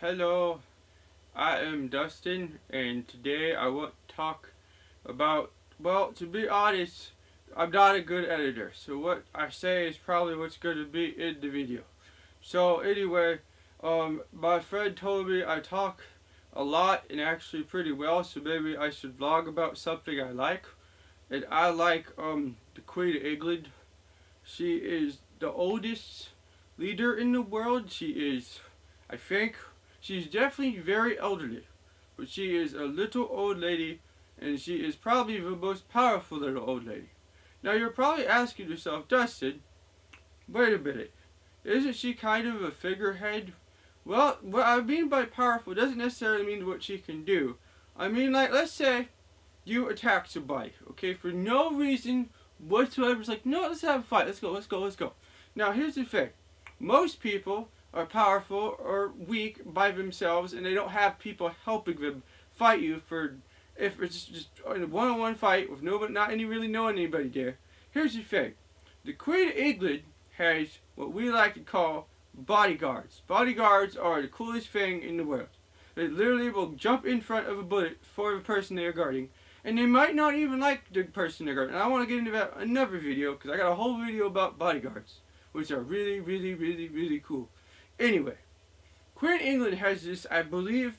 Hello, I am Dustin, and today I want to talk about, well, to be honest, I'm not a good editor, so what I say is probably what's going to be in the video. So, anyway, my friend told me I talk a lot and actually pretty well, so maybe I should vlog about something I like. And I like, the Queen of England. She is the oldest leader in the world. She is, I think, she's definitely very elderly, but she is a little old lady, and she is probably the most powerful little old lady. Now you're probably asking yourself, Dustin, wait a minute, isn't she kind of a figurehead? Well, what I mean by powerful doesn't necessarily mean what she can do. I mean, like, let's say you attack somebody, okay, for no reason whatsoever. It's like, no, let's have a fight. Let's go, let's go, let's go. Now, here's the thing. Most people are powerful or weak by themselves, and they don't have people helping them fight you for, if it's just a one-on-one fight with nobody, not any really knowing anybody there. Here's the thing. The Queen of England has what we like to call bodyguards. Bodyguards are the coolest thing in the world. They literally will jump in front of a bullet for the person they are guarding, and they might not even like the person they're guarding. And I want to get into that in another video because I got a whole video about bodyguards, which are really, really, really, really cool. Anyway, Queen England has this, I believe.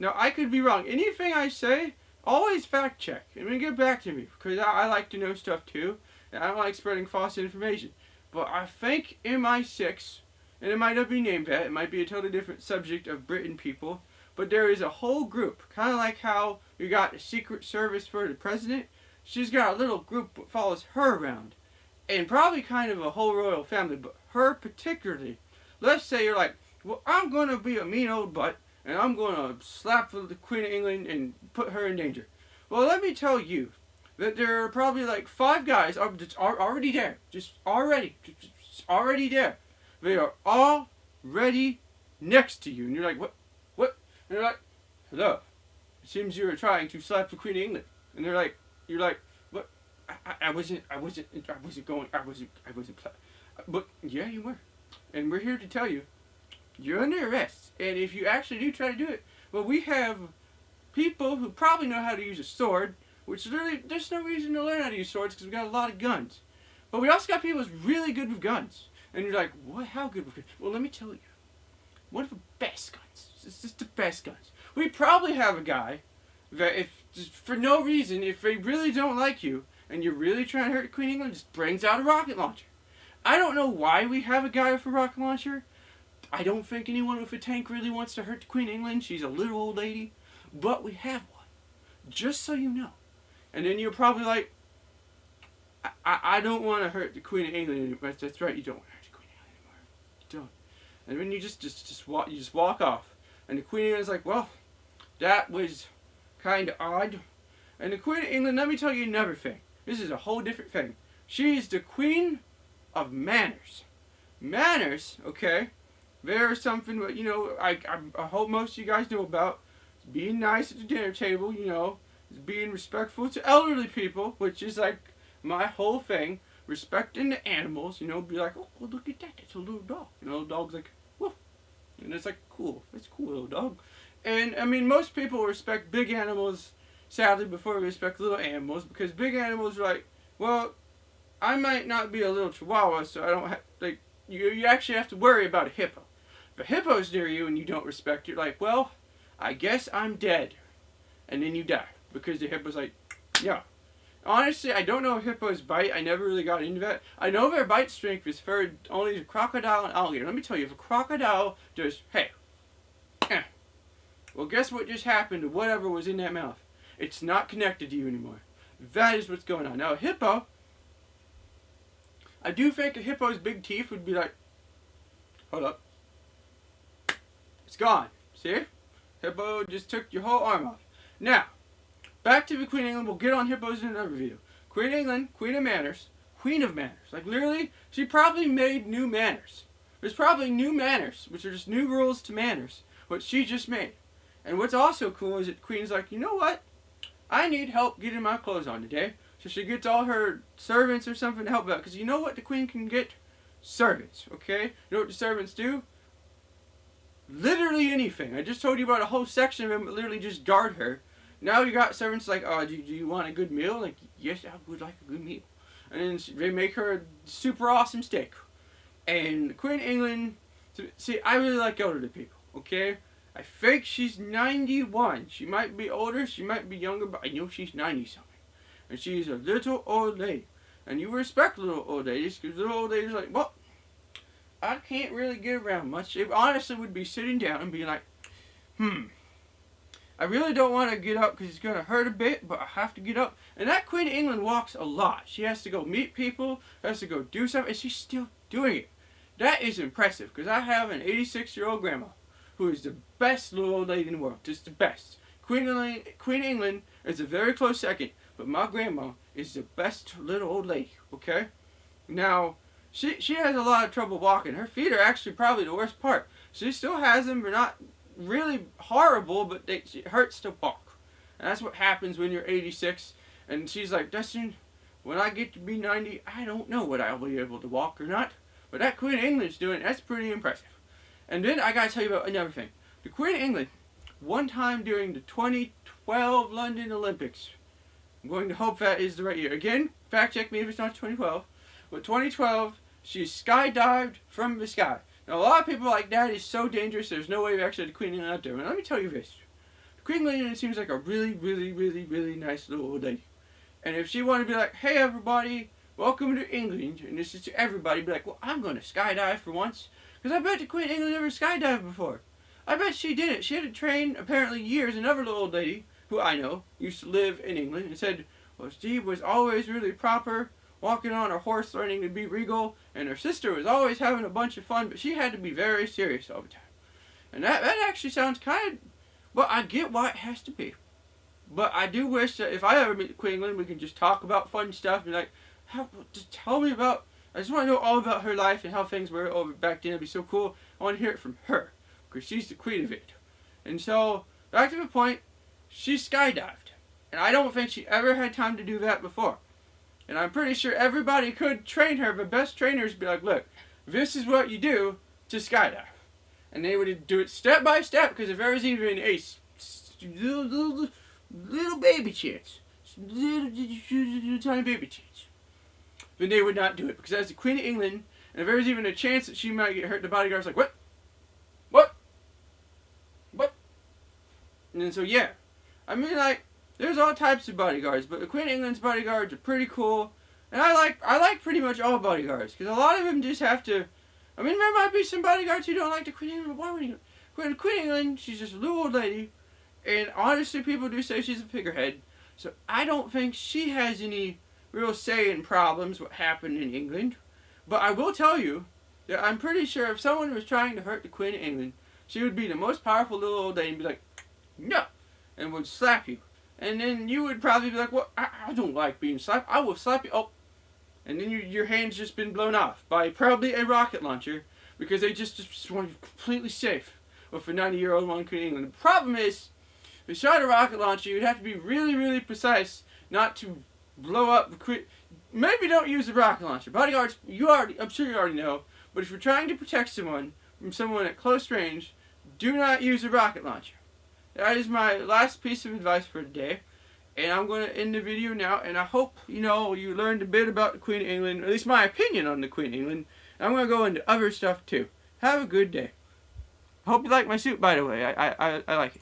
Now I could be wrong. Anything I say, always fact check. I mean, get back to me because I like to know stuff too, and I don't like spreading false information. But I think MI6, and it might not be named that. It might be a totally different subject of Britain people. But there is a whole group, kind of like how you got a Secret Service for the president. She's got a little group that follows her around. And probably kind of a whole royal family, but her particularly. Let's say you're like, well, I'm going to be a mean old butt, and I'm going to slap the Queen of England and put her in danger. Well, let me tell you that there are probably like 5 guys just already there. Just already there. They are already next to you. And you're like, what? And they're like, hello. It seems you were trying to slap the Queen of England. And they're like, you're like, what? I wasn't but yeah, you were. And we're here to tell you, you're under arrest. And if you actually do try to do it, well, we have people who probably know how to use a sword, which literally, there's no reason to learn how to use swords because we got a lot of guns. But we also got people who's really good with guns. And you're like, what? How good with guns? Well, let me tell you. One of the best guns. It's just the best guns. We probably have a guy that, if just for no reason, if they really don't like you and you're really trying to hurt Queen England, just brings out a rocket launcher. I don't know why we have a guy with a rocket launcher. I don't think anyone with a tank really wants to hurt the Queen England. She's a little old lady. But we have one. Just so you know. And then you're probably like, I don't want to hurt the Queen of England anymore. That's right, you don't want to hurt the Queen of England anymore. You don't. And then you just walk off. And the Queen of England's like, well, that was kind of odd. And the Queen of England, let me tell you another thing. This is a whole different thing. She is the Queen of Manners. Manners, okay, there's something that, you know, I hope most of you guys know about. Being nice at the dinner table, you know, being respectful to elderly people, which is like my whole thing. Respecting the animals, you know, be like, oh, well, look at that, it's a little dog. You know, the dog's like, woof. And it's like, cool, it's cool, little dog. And, I mean, most people respect big animals, sadly, before they respect little animals, because big animals are like, well, I might not be a little chihuahua, so I don't have, like, you actually have to worry about a hippo. If a hippo's near you and you don't respect it, you're like, well, I guess I'm dead. And then you die, because the hippo's like, yeah. Honestly, I don't know if hippos bite. I never really got into that. I know their bite strength is for only the crocodile and alligator. Let me tell you, if a crocodile just, hey, well, guess what just happened to whatever was in that mouth? It's not connected to you anymore. That is what's going on. Now, a hippo, I do think a hippo's big teeth would be like, hold up. It's gone. See? Hippo just took your whole arm off. Now, back to the Queen of England. We'll get on hippos in another video. Queen of England, Queen of Manners. Queen of Manners. Like, literally, she probably made new manners. There's probably new manners, which are just new rules to manners, what she just made. And what's also cool is that the Queen's like, you know what? I need help getting my clothes on today. So she gets all her servants or something to help out. Because you know what the Queen can get? Servants, okay? You know what the servants do? literally anything. I just told you about a whole section of them that literally just guard her. Now you got servants like, oh, do you want a good meal? Like, yes, I would like a good meal. And then they make her a super awesome steak. And Queen England, see, I really like elderly people, okay? I think she's 91. She might be older, she might be younger, but I know she's 90-something. And she's a little old lady. And you respect little old ladies, because little old ladies are like, well, I can't really get around much. They honestly would be sitting down and being like, I really don't want to get up because it's going to hurt a bit, but I have to get up. And that Queen of England walks a lot. She has to go meet people, has to go do something, and she's still doing it. That is impressive, because I have an 86-year-old grandma who is the best little old lady in the world. Just the best. Queen of England is a very close second, but my grandma is the best little old lady, okay? Now, she has a lot of trouble walking. Her feet are actually probably the worst part. She still has them, but not really horrible, but it hurts to walk. And that's what happens when you're 86. And she's like, Dustin, when I get to be 90, I don't know what I'll be able to walk or not. But that Queen of England's doing, that's pretty impressive. And then I gotta tell you about another thing. The Queen of England, one time during the 2012 London Olympics, I'm going to hope that is the right year. Again, fact check me if it's not 2012. But 2012, she skydived from the sky. Now, a lot of people are like, that is so dangerous, there's no way we actually had the Queen of England out there. But let me tell you this. The Queen of England seems like a really, really, really, really nice little old lady. And if she wanted to be like, hey everybody, welcome to England, and this is to everybody, be like, well, I'm going to skydive for once. Because I bet the Queen of England never skydived before. I bet she did it. She had to train, apparently, years. Another little old lady, who I know, used to live in England, and said, well, Steve was always really proper, walking on her horse, learning to be regal, and her sister was always having a bunch of fun, but she had to be very serious all the time. And that actually sounds kind of, well, I get why it has to be. But I do wish that if I ever meet the Queen of England, we can just talk about fun stuff, and like, just tell me about, I just want to know all about her life and how things were over back then. It'd be so cool. I want to hear it from her, because she's the queen of it. And so, back to the point, she skydived. And I don't think she ever had time to do that before. And I'm pretty sure everybody could train her, but best trainers be like, look, this is what you do to skydive. And they would do it step by step, because if there was even a little baby chance, little tiny baby chance, then they would not do it, because that's the Queen of England, and if there was even a chance that she might get hurt, the bodyguard's like, what? What? What? And then so, yeah. I mean, like, there's all types of bodyguards, but the Queen of England's bodyguards are pretty cool. And I like pretty much all bodyguards, because a lot of them just have to, I mean, there might be some bodyguards who don't like the Queen of England, but why would you? The Queen of England, she's just a little old lady, and honestly, people do say she's a figurehead, so I don't think she has any real say in problems what happened in England. But I will tell you that I'm pretty sure if someone was trying to hurt the Queen of England, she would be the most powerful little old lady and be like, no, and would slap you. And then you would probably be like, well, I don't like being slapped. I will slap you. Oh. And then your hand's just been blown off by probably a rocket launcher, because they just want you completely safe with a 90-year-old one Queen of England. The problem is, if you shot a rocket launcher, you'd have to be really, really precise not to blow up the Queen. Maybe don't use a rocket launcher. Bodyguards, I'm sure you already know, but if you're trying to protect someone from someone at close range, do not use a rocket launcher. That is my last piece of advice for today. And I'm going to end the video now, and I hope, you learned a bit about the Queen of England, or at least my opinion on the Queen of England. And I'm going to go into other stuff too. Have a good day. I hope you like my suit, by the way. I like it.